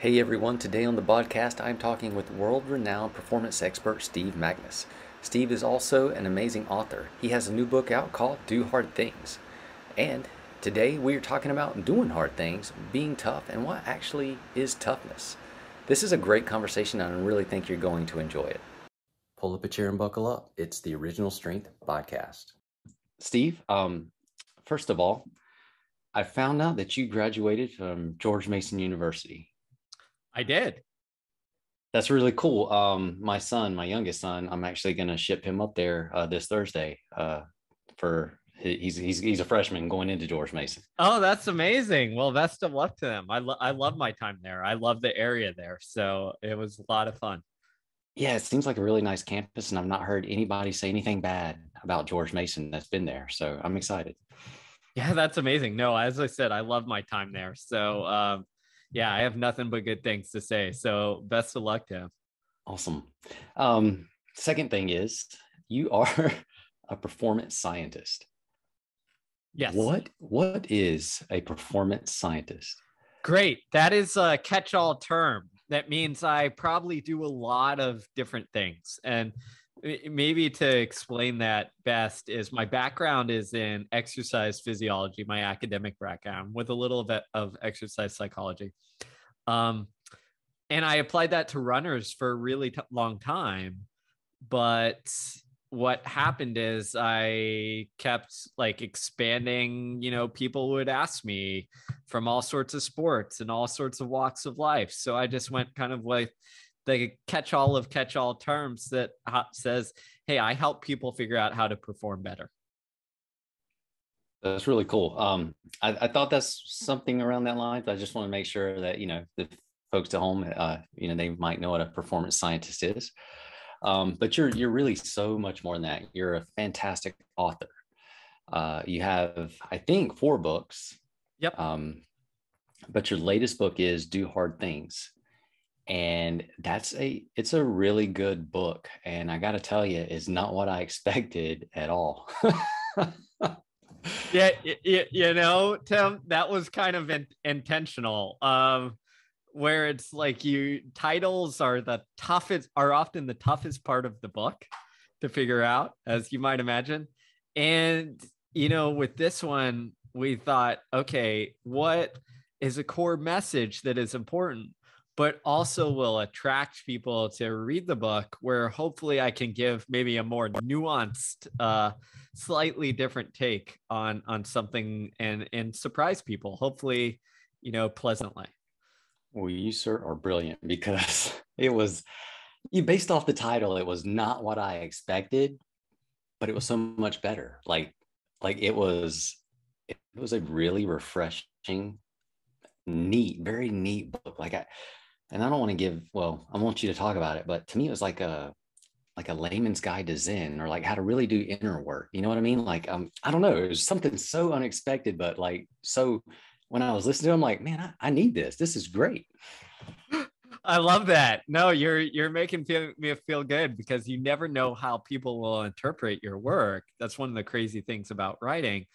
Hey everyone, today on the BodCast I'm talking with world-renowned performance expert Steve Magness. Steve is also an amazing author. He has a new book out called Do Hard Things. And today we are talking about doing hard things, being tough, and what actually is toughness. This is a great conversation and I really think you're going to enjoy it. Pull up a chair and buckle up. It's the Original Strength Podcast. Steve, first of all, I found out that you graduated from George Mason University. I did. That's really cool. My son, my youngest son, I'm actually going to ship him up there this Thursday. He's a freshman going into George Mason. Oh, that's amazing. Well, best of luck to them. I love my time there. I love the area there. So it was a lot of fun. Yeah, it seems like a really nice campus, and I've not heard anybody say anything bad about George Mason that's been there. So I'm excited. Yeah, that's amazing. No, as I said, I love my time there. So yeah, I have nothing but good things to say. So best of luck to him. Awesome. Second thing is you are a performance scientist. Yes. What is a performance scientist? Great. That is a catch-all term. That means I probably do a lot of different things. And maybe to explain that best is my background is in exercise physiology, my academic background, with a little bit of exercise psychology. And I applied that to runners for a really long time. But what happened is I kept like expanding, people would ask me from all sorts of sports and all sorts of walks of life. So I just went kind of like the catch-all of catch-all terms that says, hey, I help people figure out how to perform better. That's really cool. I thought that's something around that line. I just want to make sure that, the folks at home, they might know what a performance scientist is. But you're really so much more than that. You're a fantastic author. You have, I think, 4 books. Yep. But your latest book is Do Hard Things. And it's a really good book. And I got to tell you, it's not what I expected at all. Yeah, Tim, that was kind of intentional. Where it's like titles are often the toughest part of the book to figure out, as you might imagine. And with this one, we thought, okay, what is a core message that is important, but also will attract people to read the book, where hopefully I can give maybe a more nuanced, slightly different take on something and surprise people, hopefully, pleasantly. Well, you, sir, are brilliant because based off the title, it was not what I expected, but it was so much better. Like it was a really refreshing, very neat book. And I don't want to I want you to talk about it, but to me, it was like a layman's guide to Zen, or like how to really do inner work. You know what I mean? Like, I don't know. It was something so unexpected, but so when I was listening to him, I'm like, man, I need this. This is great. I love that. No, you're making me feel good, because you never know how people will interpret your work. That's one of the crazy things about writing.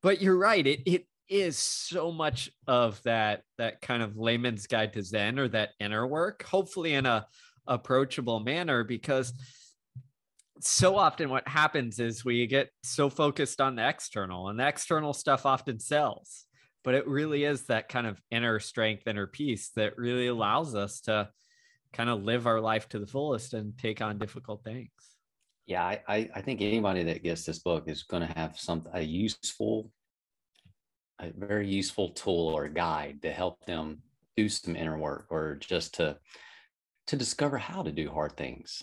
But you're right. It is so much of that kind of layman's guide to Zen, or that inner work, hopefully in a approachable manner, because so often what happens is we get so focused on the external, and the external stuff often sells. But it really is that kind of inner strength, inner peace that really allows us to kind of live our life to the fullest and take on difficult things. Yeah, I think anybody that gets this book is going to have a very useful tool or guide to help them do some inner work, or just to discover how to do hard things.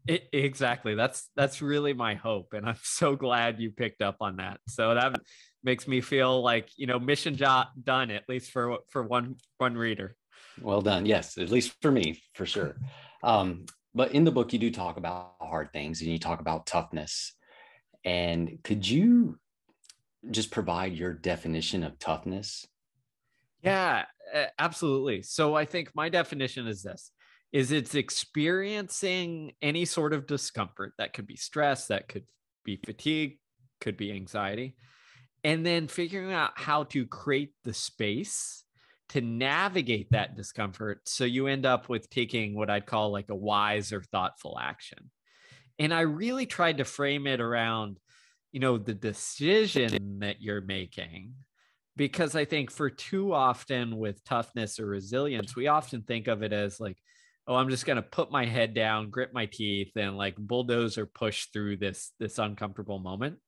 Exactly. That's really my hope. And I'm so glad you picked up on that. So that makes me feel like, mission job done, at least for one reader. Well done. Yes, at least for me, for sure. But in the book, you do talk about hard things, and you talk about toughness. And could you just provide your definition of toughness? Yeah, absolutely. So I think my definition is this: it's experiencing any sort of discomfort. That could be stress, that could be fatigue, could be anxiety, and then figuring out how to create the space to navigate that discomfort. So you end up with taking what I'd call like a wise or thoughtful action. And I really tried to frame it around, the decision that you're making, because I think for too often with toughness or resilience, we often think of it as like, oh, I'm just going to put my head down, grit my teeth, and like bulldoze or push through this uncomfortable moment.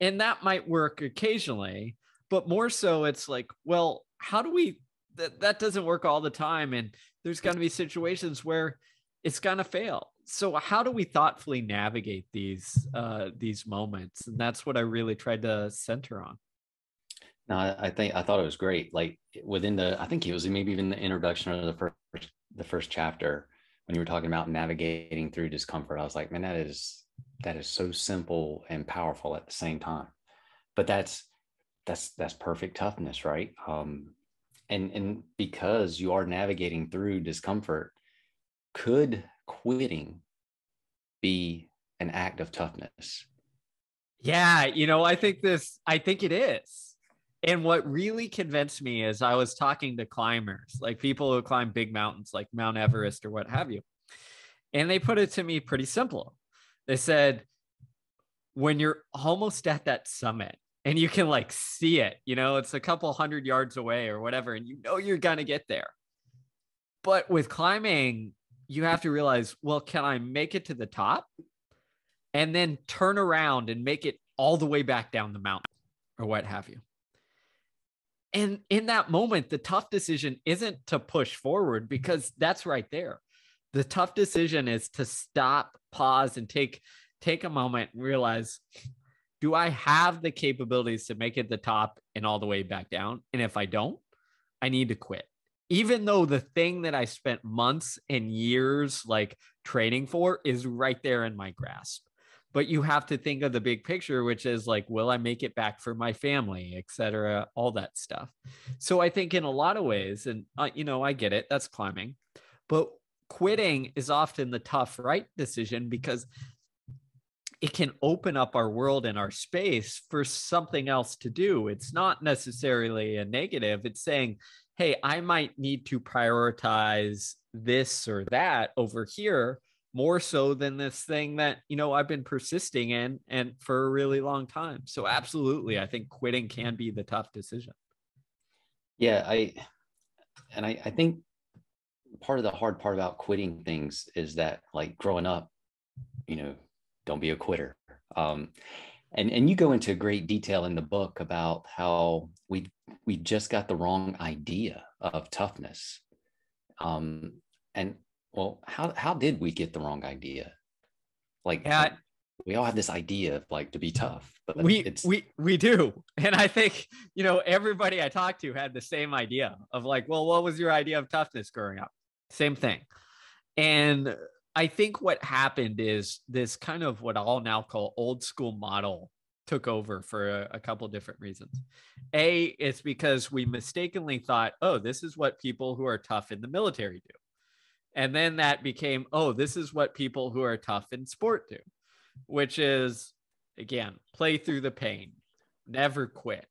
And that might work occasionally, but more so it's like, well, how do we, that doesn't work all the time. And there's going to be situations where it's going to fail. So how do we thoughtfully navigate these moments? And that's what I really tried to center on. No, I thought it was great. Like I think it was maybe even the introduction of the first chapter when you were talking about navigating through discomfort. I was like, man, that is so simple and powerful at the same time. But that's perfect toughness, right? And because you are navigating through discomfort, could quitting be an act of toughness? Yeah, I think it is. And what really convinced me is I was talking to climbers, like people who climb big mountains like Mount Everest or what have you. And they put it to me pretty simple. They said, when you're almost at that summit and you can like see it, it's a couple 100 yards away or whatever, and you're going to get there. But with climbing, you have to realize, well, can I make it to the top and then turn around and make it all the way back down the mountain or what have you? And in that moment, the tough decision isn't to push forward because that's right there. The tough decision is to stop, pause, and take a moment and realize, do I have the capabilities to make it the top and all the way back down? And if I don't, I need to quit. Even though the thing that I spent months and years like training for is right there in my grasp. But you have to think of the big picture, which is like, will I make it back for my family, et cetera, all that stuff. So I think in a lot of ways, and I get it, that's climbing, but quitting is often the tough, right decision because it can open up our world and our space for something else to do. It's not necessarily a negative. It's saying, hey, I might need to prioritize this or that over here more so than this thing that, I've been persisting in and for a really long time. So absolutely, I think quitting can be the tough decision. Yeah, I think part of the hard part about quitting things is that like growing up, don't be a quitter. And you go into great detail in the book about how we just got the wrong idea of toughness. And well, how did we get the wrong idea? Like we all have this idea of like to be tough, but we do. And I think, everybody I talked to had the same idea of like, well, what was your idea of toughness growing up? Same thing. And I think what happened is this kind of what I'll now call old school model took over for a couple of different reasons. It's because we mistakenly thought, oh, this is what people who are tough in the military do. And then that became, oh, this is what people who are tough in sport do, which is, again, play through the pain, never quit,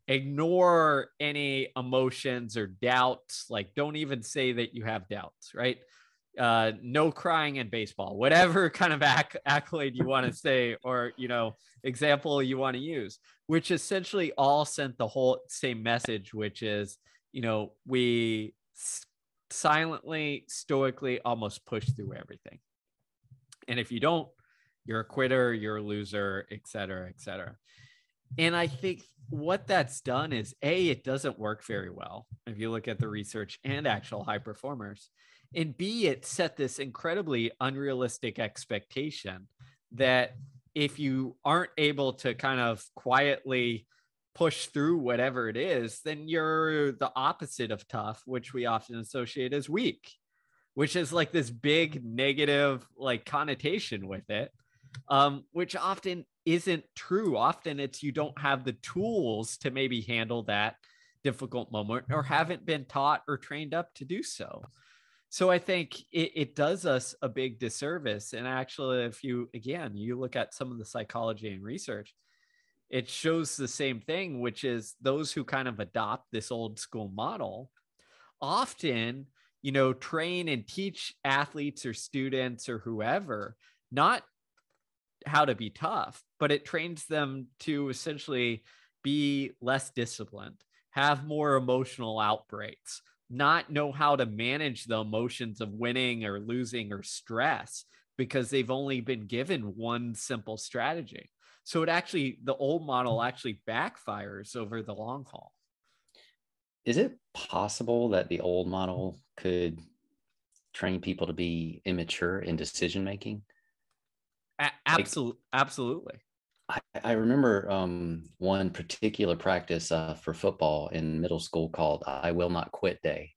ignore any emotions or doubts. Like, don't even say that you have doubts, right? No crying in baseball, whatever kind of accolade you want to say, or, example you want to use, which essentially all sent the whole same message, which is, we silently, stoically almost push through everything. And if you don't, you're a quitter, you're a loser, et cetera, et cetera. And I think what that's done is it doesn't work very well if you look at the research and actual high performers. And B, it set this incredibly unrealistic expectation that if you aren't able to kind of quietly push through whatever it is, then you're the opposite of tough, which we often associate as weak, which is like this big negative like connotation with it, which often isn't true. Often it's you don't have the tools to maybe handle that difficult moment or haven't been taught or trained up to do so. So I think it does us a big disservice. And actually, if you look at some of the psychology and research, it shows the same thing, which is those who kind of adopt this old school model often, train and teach athletes or students or whoever, not how to be tough, but it trains them to essentially be less disciplined, have more emotional outbreaks, not know how to manage the emotions of winning or losing or stress because they've only been given one simple strategy. So the old model actually backfires over the long haul. Is it possible that the old model could train people to be immature in decision making? Absolutely. I remember one particular practice for football in middle school called "I Will Not Quit Day"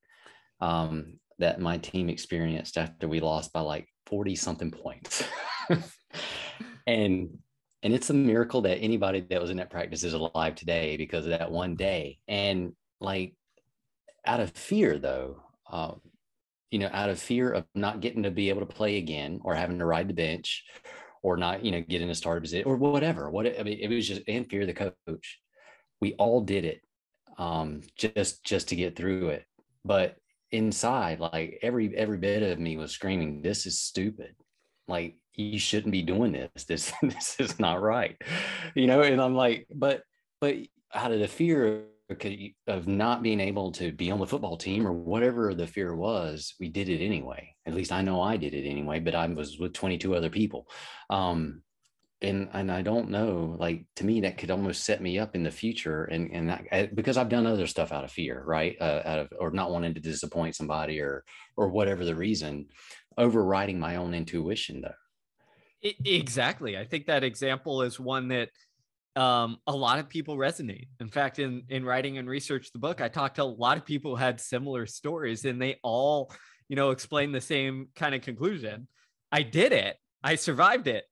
that my team experienced after we lost by like 40 something points, and it's a miracle that anybody that was in that practice is alive today because of that one day. And like out of fear, though, out of fear of not getting to be able to play again or having to ride the bench or not, get in a starter position or whatever. It was just in fear of the coach. We all did it just to get through it. But inside, like every bit of me was screaming, "This is stupid. Like you shouldn't be doing this. This is not right." And I'm like, but out of the fear of not being able to be on the football team or whatever the fear was, we did it anyway. At least I know I did it anyway, but I was with 22 other people. And I don't know, like to me, that could almost set me up in the future. And that, because I've done other stuff out of fear, right? Out of, or not wanting to disappoint somebody or whatever the reason, overriding my own intuition though. Exactly. I think that example is one that a lot of people resonate. In fact, in writing and research the book, I talked to a lot of people who had similar stories, and they all, explain the same kind of conclusion. I did it. I survived it.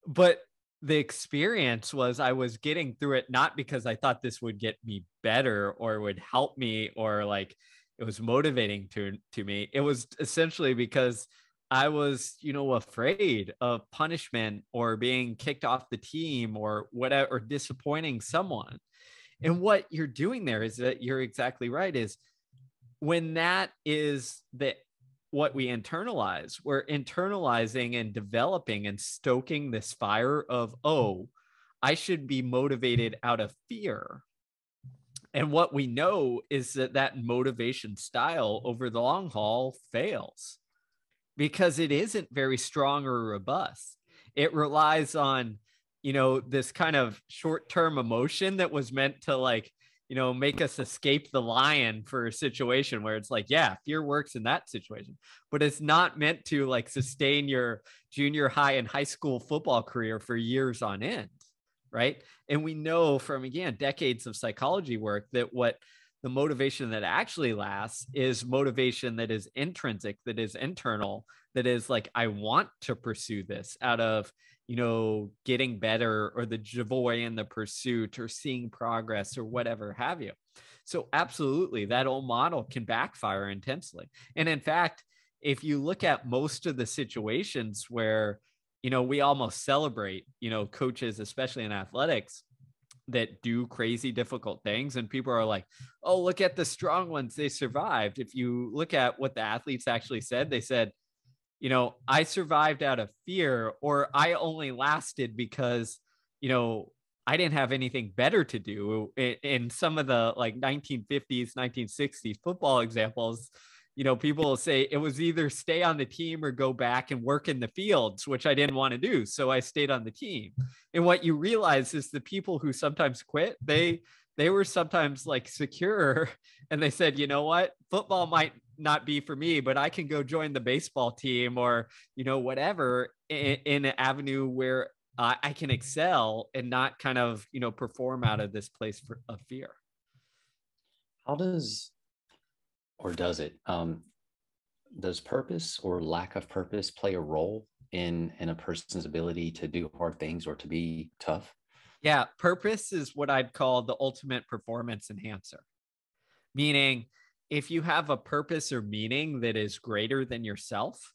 But the experience was I was getting through it not because I thought this would get me better or would help me or like it was motivating to me. It was essentially because I was, afraid of punishment or being kicked off the team or whatever, or disappointing someone. And what you're doing there is that you're exactly right, is when that is what we internalize, we're internalizing and developing and stoking this fire of, oh, I should be motivated out of fear. And what we know is that motivation style over the long haul fails because it isn't very strong or robust. It relies on, this kind of short-term emotion that was meant to like, make us escape the lion for a situation where it's like, yeah, fear works in that situation, but it's not meant to like sustain your junior high and high school football career for years on end. Right. And we know from, again, decades of psychology work that what the motivation that actually lasts is motivation that is intrinsic, that is internal, that is like, I want to pursue this out of, getting better or the joy in the pursuit or seeing progress or whatever have you. So absolutely, that old model can backfire intensely. And in fact, if you look at most of the situations where, we almost celebrate, coaches, especially in athletics, that do crazy difficult things, and people are like, oh, look at the strong ones, they survived. If you look at what the athletes actually said, they said, I survived out of fear, or I only lasted because, I didn't have anything better to do. In some of the like 1950s, 1960s football examples, people will say it was either stay on the team or go back and work in the fields, which I didn't want to do. So I stayed on the team. And what you realize is the people who sometimes quit, they were sometimes like secure, and they said, you know what, football might not be for me, but I can go join the baseball team or, whatever in an avenue where I can excel and not kind of, perform out of this place of fear. How does, or does it, does purpose or lack of purpose play a role in a person's ability to do hard things or to be tough? Yeah, purpose is what I'd call the ultimate performance enhancer. Meaning, if you have a purpose or meaning that is greater than yourself,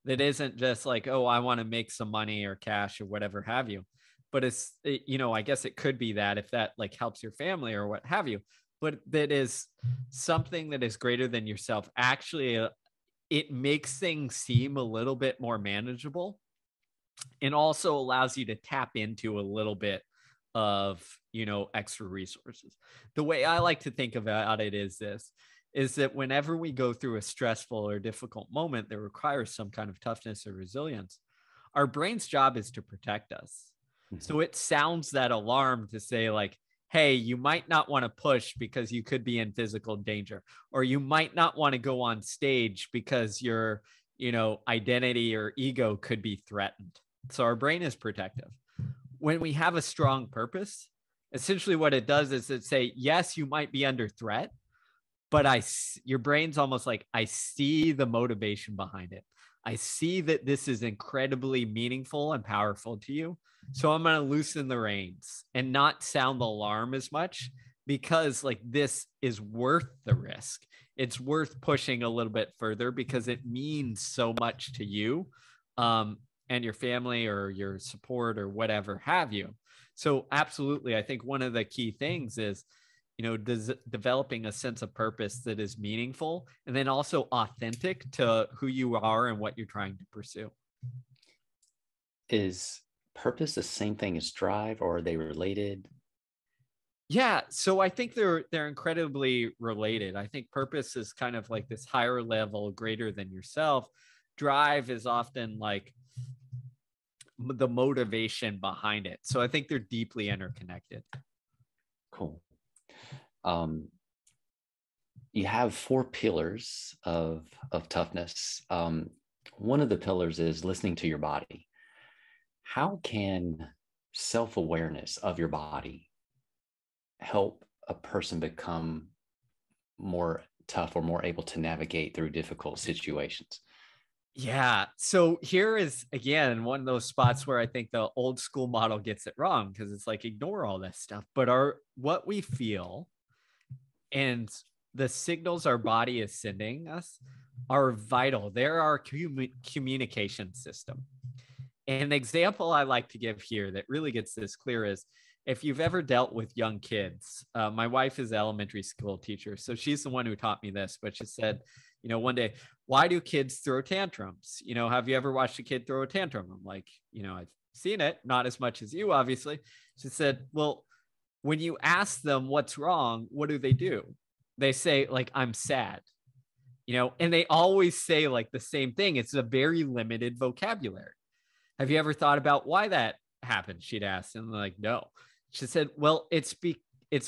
that isn't just like, oh, I want to make some money or cash or whatever have you, but I guess it could be that if that like helps your family or what have you, but that is something that is greater than yourself. Actually, it makes things seem a little bit more manageable, and also allows you to tap into a little bit of extra resources. The way I like to think about it is that whenever we go through a stressful or difficult moment that requires some kind of toughness or resilience, our brain's job is to protect us. So it sounds that alarm to say like, hey, you might not want to push because you could be in physical danger, or you might not want to go on stage because your identity or ego could be threatened. So our brain is protective. When we have a strong purpose, essentially what it does is it say, yes, you might be under threat, but your brain's almost like, I see the motivation behind it. I see that this is incredibly meaningful and powerful to you. So I'm going to loosen the reins and not sound the alarm as much, because like this is worth the risk. It's worth pushing a little bit further because it means so much to you and your family or your support or whatever have you. So absolutely, I think one of the key things is developing a sense of purpose that is meaningful and then also authentic to who you are and what you're trying to pursue. Is purpose the same thing as drive, or are they related? Yeah, so I think they're incredibly related. I think purpose is kind of like this higher level, greater than yourself. Drive is often like the motivation behind it. So I think they're deeply interconnected. Cool. You have 4 pillars of toughness. One of the pillars is listening to your body. How can self-awareness of your body help a person become more tough or more able to navigate through difficult situations? Yeah. So here is again one of those spots where I think the old school model gets it wrong, because it's like ignore all this stuff. But what we feel and the signals our body is sending us are vital. They're our communication system. And an example I like to give here that really gets this clear is if you've ever dealt with young kids. My wife is an elementary school teacher, so she's the one who taught me this. But she said, one day, why do kids throw tantrums? Have you ever watched a kid throw a tantrum? I'm like, I've seen it, not as much as you, obviously. She said, well, when you ask them what's wrong, what do? They say, like, I'm sad, and they always say like the same thing. It's a very limited vocabulary. Have you ever thought about why that happened? She'd asked. And I'm like, no. She said, well, it's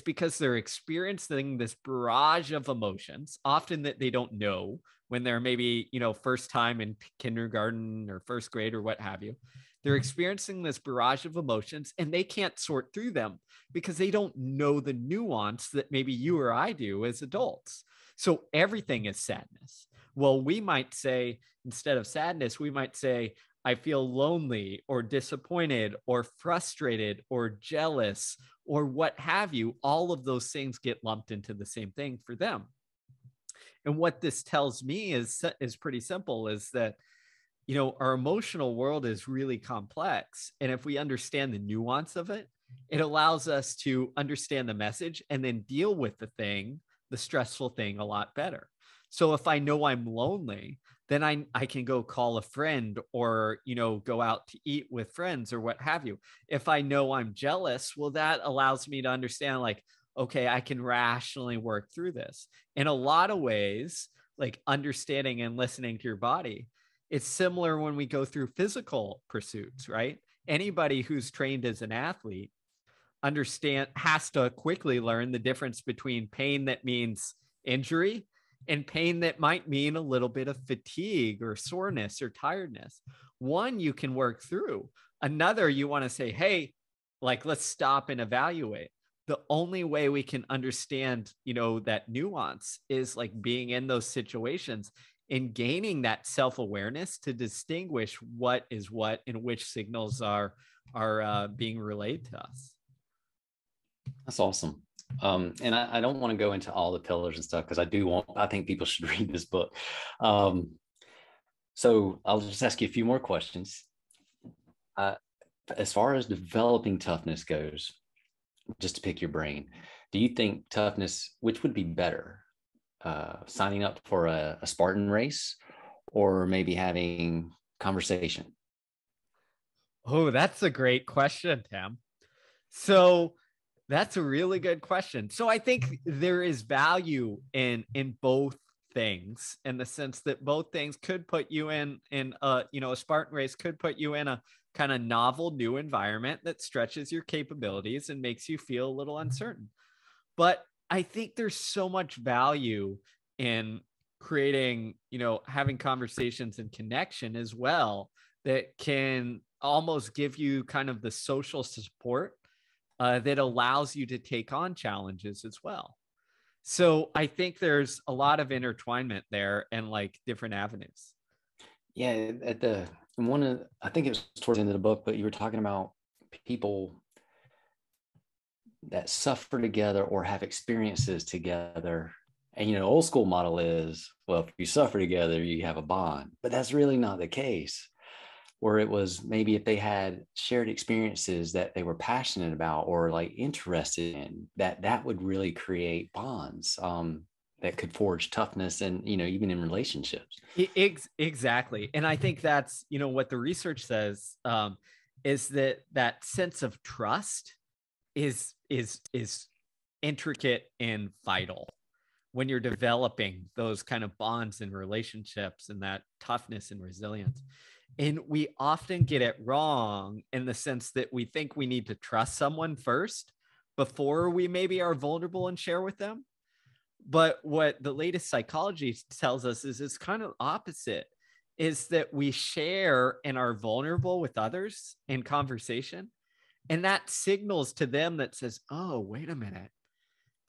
because they're experiencing this barrage of emotions, often that they don't know when they're maybe, first time in kindergarten or first grade or what have you. They're experiencing this barrage of emotions and they can't sort through them because they don't know the nuance that maybe you or I do as adults. So everything is sadness. Well, we might say, instead of sadness, we might say, I feel lonely or disappointed or frustrated or jealous or what have you. All of those things get lumped into the same thing for them. And what this tells me is pretty simple, is that, our emotional world is really complex. And if we understand the nuance of it, it allows us to understand the message and then deal with the stressful thing a lot better. So if I know I'm lonely, then I can go call a friend or, go out to eat with friends or what have you. If I know I'm jealous, well, that allows me to understand like, okay, I can rationally work through this. In a lot of ways, like understanding and listening to your body, it's similar when we go through physical pursuits, right? Anybody who's trained as an athlete has to quickly learn the difference between pain that means injury and pain that might mean a little bit of fatigue or soreness or tiredness. One you can work through. Another, you want to say, hey, like, let's stop and evaluate. The only way we can understand, that nuance is like being in those situations and gaining that self-awareness to distinguish what is what and which signals are being relayed to us. That's awesome. And I don't want to go into all the pillars and stuff because I think people should read this book. So I'll just ask you a few more questions. as far as developing toughness goes, just to pick your brain, do you think toughness, which would be better, signing up for a Spartan race or maybe having conversation? Oh, that's a great question, Tim. So that's a really good question. So I think there is value in both things, in the sense that both things could put you in a Spartan race could put you in a kind of novel new environment that stretches your capabilities and makes you feel a little uncertain. But I think there's so much value in creating, having conversations and connection as well, that can almost give you kind of the social support that allows you to take on challenges as well. So I think there's a lot of intertwinement there and like different avenues. Yeah, at the one of I think it was towards the end of the book, but you were talking about people that suffer together or have experiences together. And old school model is, well, if you suffer together, you have a bond. But that's really not the case. Where it was maybe if they had shared experiences that they were passionate about or like interested in, that would really create bonds that could forge toughness and even in relationships. Exactly. And I think that's, what the research says, is that sense of trust is intricate and vital when you're developing those kind of bonds and relationships, and that toughness and resilience. And we often get it wrong, in the sense that we think we need to trust someone first before we maybe are vulnerable and share with them. But what the latest psychology tells us is it's kind of opposite, is that we share and are vulnerable with others in conversation. And that signals to them that says, oh, wait a minute,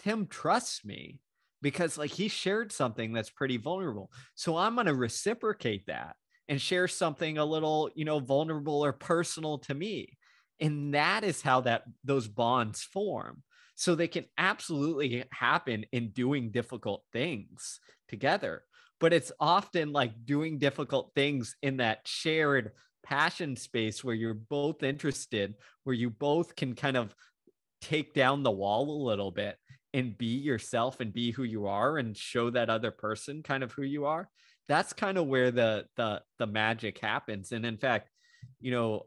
Tim trusts me, because like he shared something that's pretty vulnerable. So I'm going to reciprocate that and share something a little, vulnerable or personal to me. And that is how those bonds form. So they can absolutely happen in doing difficult things together. But it's often like doing difficult things in that shared passion space where you're both interested, where you both can kind of take down the wall a little bit and be yourself and be who you are and show that other person kind of who you are. That's kind of where the magic happens. And in fact,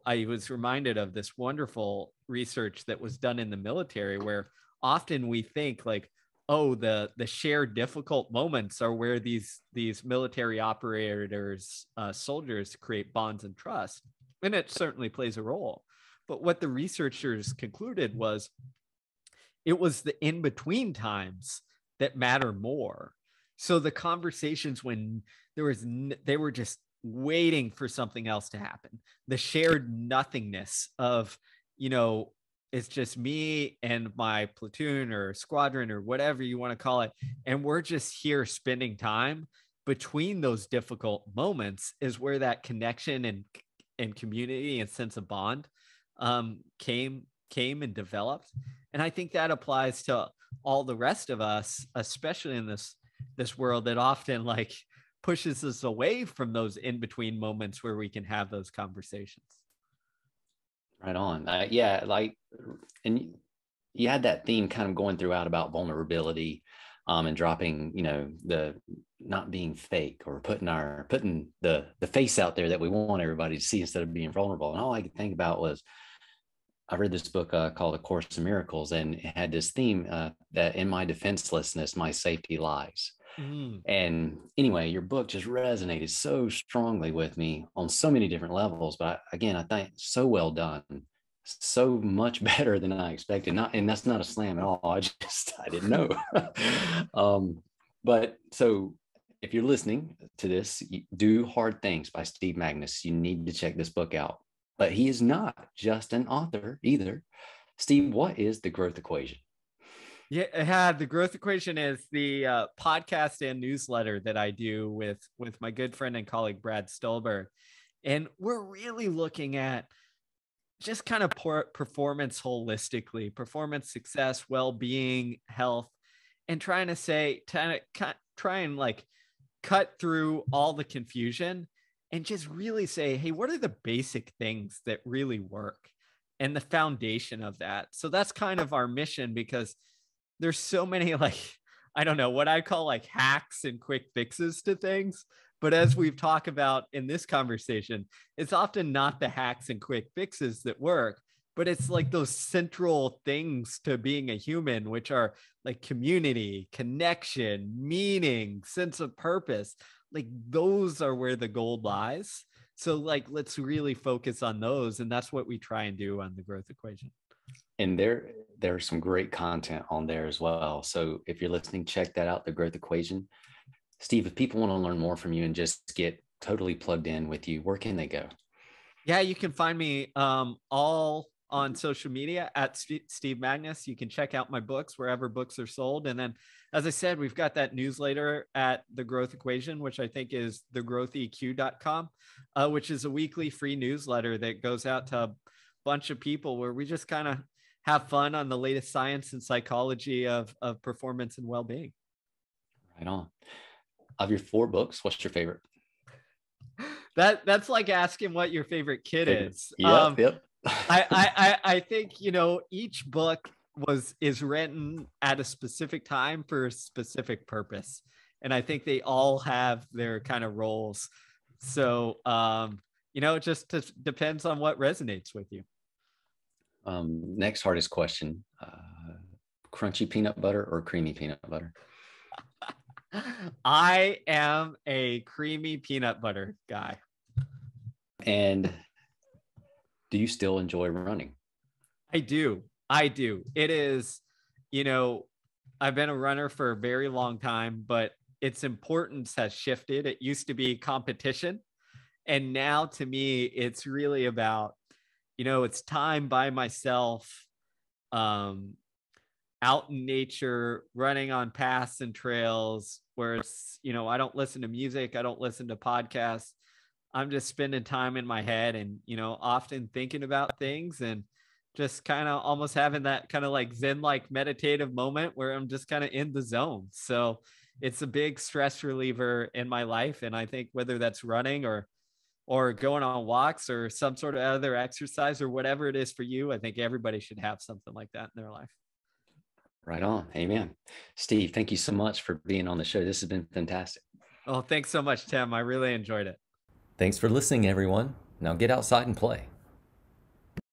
I was reminded of this wonderful research that was done in the military, where often we think like, oh, the shared difficult moments are where these military operators, soldiers, create bonds and trust. And it certainly plays a role. But what the researchers concluded was it was the in-between times that matter more. So the conversations when they were just waiting for something else to happen, the shared nothingness of, it's just me and my platoon or squadron or whatever you want to call it. And we're just here spending time between those difficult moments, is where that connection and community and sense of bond came and developed. And I think that applies to all the rest of us, especially in this world that often like pushes us away from those in-between moments where we can have those conversations. Right on. Yeah, like, and you had that theme kind of going throughout about vulnerability, and dropping, the not being fake, or putting the face out there that we want everybody to see, instead of being vulnerable. And all I could think about was, I read this book called A Course in Miracles, and it had this theme that in my defenselessness, my safety lies. Mm. And anyway, your book just resonated so strongly with me on so many different levels. But again, I think so well done, so much better than I expected. And that's not a slam at all. I didn't know. But so if you're listening to this, Do Hard Things by Steve Magness, you need to check this book out. But he is not just an author either. Steve, what is the growth equation? Yeah, the growth equation is the podcast and newsletter that I do with my good friend and colleague Brad Stolberg, and we're really looking at just kind of performance holistically, performance, success, well-being, health, and trying to try and like cut through all the confusion and just really say, hey, what are the basic things that really work? and the foundation of that. So that's kind of our mission, because there's so many, like, I don't know what I call like hacks and quick fixes to things. But as we've talked about in this conversation, it's often not the hacks and quick fixes that work, but it's like those central things to being a human, which are like community, connection, meaning, sense of purpose. Like those are where the gold lies. So like, let's really focus on those. And that's what we try and do on the growth equation. And there's some great content on there as well. So if you're listening, check that out, The Growth Equation. Steve, if people want to learn more from you and just get totally plugged in with you, where can they go? Yeah, you can find me all on social media at Steve Magness. You can check out my books wherever books are sold. And then, as I said, we've got that newsletter at The Growth Equation, which I think is thegrowtheq.com, which is a weekly free newsletter that goes out to a bunch of people where we just kind of have fun on the latest science and psychology of performance and well-being. Right on. Of your 4 books, what's your favorite? That's like asking what your favorite kid is. Yep. I think, you know, each book is written at a specific time for a specific purpose. And I think they all have their kind of roles. So, you know, it just depends on what resonates with you. Next hardest question, crunchy peanut butter or creamy peanut butter? I am a creamy peanut butter guy. And do you still enjoy running? I do. It is, you know, I've been a runner for a very long time, but its importance has shifted. It used to be competition. And now to me, it's really about, you know, it's time by myself, out in nature, running on paths and trails where it's, you know, I don't listen to music. I don't listen to podcasts. I'm just spending time in my head and, you know, often thinking about things and just kind of almost having that kind of like Zen-like meditative moment where I'm just kind of in the zone. So it's a big stress reliever in my life. And I think whether that's running or going on walks or some sort of other exercise or whatever it is for you, I think everybody should have something like that in their life. Right on. Amen. Steve, thank you so much for being on the show. This has been fantastic. Oh, thanks so much, Tim. I really enjoyed it. Thanks for listening, everyone. Now get outside and play.